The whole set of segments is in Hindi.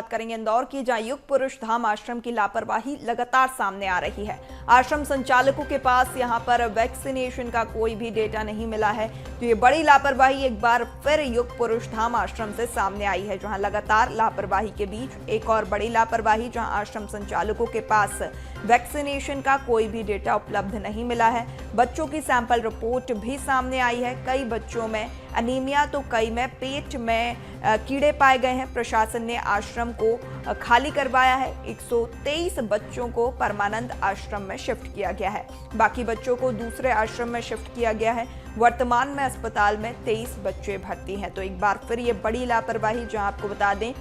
बात करेंगे इंदौर की, जहां युग पुरुष धाम आश्रम की लापरवाही लगातार सामने आ रही है। आश्रम संचालकों के पास यहां पर वैक्सीनेशन का कोई भी डेटा नहीं मिला है। तो ये बड़ी लापरवाही एक बार फिर युग पुरुष धाम आश्रम से सामने आई है, जहां लगातार लापरवाही के बीच एक और बड़ी लापरवाही, जहां आश्रम संचालकों के पास वैक्सीनेशन का कोई भी डेटा उपलब्ध नहीं मिला है। बच्चों की सैंपल रिपोर्ट भी सामने आई है। कई बच्चों में अनीमिया तो कई में पेट में कीड़े पाए गए हैं। प्रशासन ने आश्रम को खाली करवाया है। 123 बच्चों को परमानंद आश्रम में शिफ्ट किया गया है, बाकी बच्चों को दूसरे आश्रम में शिफ्ट किया गया है। वर्तमान में अस्पताल में 23 बच्चे भर्ती हैं। तो एक बार फिर ये बड़ी लापरवाही, जहां आपको बता दें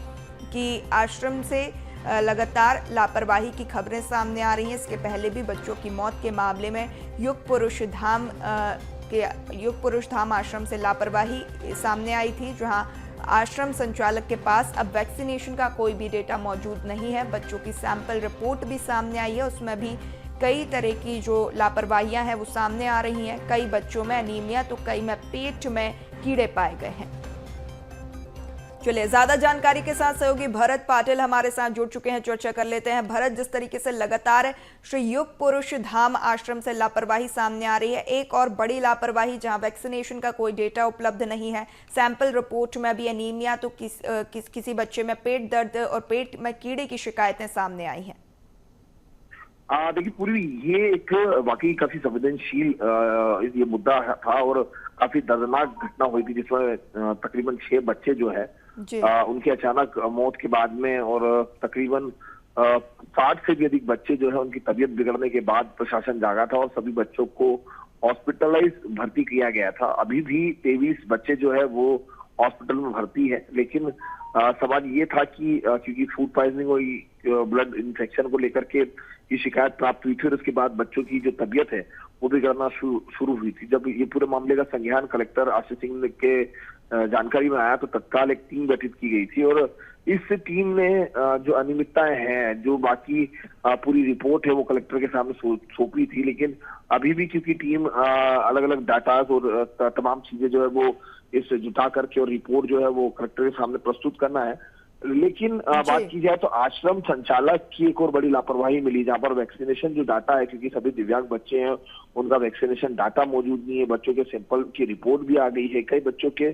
कि आश्रम से लगातार लापरवाही की खबरें सामने आ रही हैं। इसके पहले भी बच्चों की मौत के मामले में युग पुरुष धाम आश्रम से लापरवाही सामने आई थी, जहां आश्रम संचालक के पास अब वैक्सीनेशन का कोई भी डेटा मौजूद नहीं है। बच्चों की सैंपल रिपोर्ट भी सामने आई है, उसमें भी कई तरह की जो लापरवाहियां हैं वो सामने आ रही हैं। कई बच्चों में अनीमिया तो कई में पेट में कीड़े पाए गए हैं। चलिए, ज्यादा जानकारी के साथ सहयोगी भरत पाटिल हमारे साथ जुड़ चुके हैं, चर्चा कर लेते हैं। भरत, जिस तरीके से लगातार श्री युग पुरुष धाम आश्रम से लापरवाही सामने आ रही है, एक और बड़ी लापरवाही जहां वैक्सीनेशन का कोई डेटा उपलब्ध नहीं है, सैंपल रिपोर्ट में भी अनीमिया तो किसी बच्चे में पेट दर्द और पेट में कीड़े की शिकायतें सामने आई हैं। देखिए पूरी ये एक वाकई काफी संवेदनशील ये मुद्दा था और काफी दर्दनाक घटना हुई थी, जिसमें तकरीबन 6 बच्चे जो है उनकी अचानक मौत के बाद में, और तकरीबन 60 से भी अधिक बच्चे जो है उनकी तबीयत बिगड़ने के बाद प्रशासन जागा था और सभी बच्चों को हॉस्पिटलाइज भर्ती किया गया था। अभी भी 23 बच्चे जो है वो हॉस्पिटल में भर्ती है, लेकिन सवाल ये था कि क्योंकि फूड पॉइजनिंग और ब्लड इन्फेक्शन को लेकर के ये शिकायत प्राप्त हुई थी और उसके बाद बच्चों की जो तबीयत है वो बिगड़ना शुरू हुई थी। जब ये पूरे मामले का संज्ञान कलेक्टर आशीष सिंह के जानकारी में आया तो तत्काल एक टीम गठित की गई थी और इस टीम ने जो अनियमितताएं हैं, जो बाकी पूरी रिपोर्ट है वो कलेक्टर के सामने सौंपी थी। लेकिन अभी भी क्योंकि टीम अलग अलग डाटाज और तमाम चीजें जो है वो इस जुटा करके और रिपोर्ट जो है वो कलेक्टर के सामने प्रस्तुत करना है। लेकिन बात की जाए तो आश्रम संचालक की एक और बड़ी लापरवाही मिली, जहां पर वैक्सीनेशन जो डाटा है, क्योंकि सभी दिव्यांग बच्चे हैं उनका वैक्सीनेशन डाटा मौजूद नहीं है। बच्चों के सैंपल की रिपोर्ट भी आ गई है, कई बच्चों के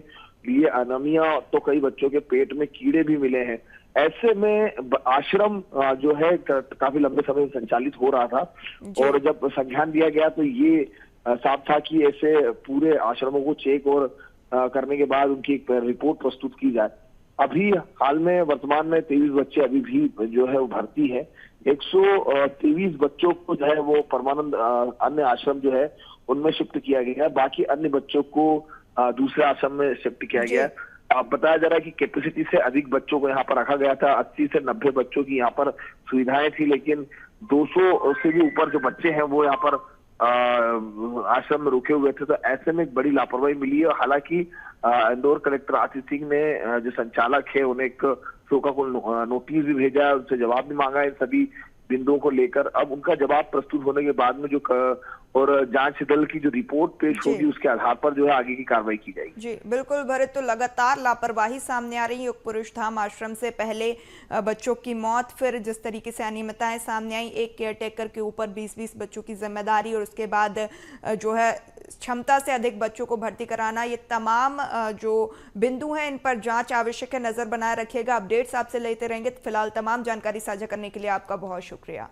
लिए अनीमिया तो कई बच्चों के पेट में कीड़े भी मिले हैं। ऐसे में आश्रम जो है काफी लंबे समय से संचालित हो रहा था और जब संज्ञान दिया गया तो ये साफ था कि ऐसे पूरे आश्रमों को चेक और करने के बाद उनकी एक रिपोर्ट प्रस्तुत की जाए। अभी हाल में वर्तमान में 23 बच्चे अभी भी जो है वो भर्ती है। 123 बच्चों को जो है वो परमानंद अन्य आश्रम जो है उनमें शिफ्ट किया गया है, बाकी अन्य बच्चों को दूसरे आश्रम में शिफ्ट किया गया है। बताया जा रहा है कि कैपेसिटी से अधिक बच्चों को यहाँ पर रखा गया था। 80 से 90 बच्चों की यहाँ पर सुविधाएं थी, लेकिन 200 से भी ऊपर जो बच्चे हैं वो यहाँ पर आश्रम में रुके हुए थे। तो ऐसे में एक बड़ी लापरवाही मिली है। हालांकि इंदौर कलेक्टर आशीष सिंह ने जो संचालक है उन्हें एक शोकाकुल नोटिस भी भेजा है, उनसे जवाब भी मांगा है इन सभी बिंदुओं को लेकर। अब उनका जवाब प्रस्तुत होने के बाद में जो और जांच दल की जो रिपोर्ट पेश होगी उसके आधार पर जो है आगे की कार्रवाई की जाएगी। जी बिल्कुल भरत, तो लगातार लापरवाही सामने आ रही है। युग पुरुष धाम आश्रम से पहले बच्चों की मौत, फिर जिस तरीके से अनियमितताएं सामने आई, एक केयरटेकर के ऊपर 20-20 बच्चों की जिम्मेदारी और उसके बाद जो है क्षमता से अधिक बच्चों को भर्ती कराना, ये तमाम जो बिंदु हैं इन पर जांच आवश्यक है। नजर बनाए रखिएगा, अपडेट्स आपसे लेते रहेंगे। फिलहाल तमाम जानकारी साझा करने के लिए आपका बहुत शुक्रिया।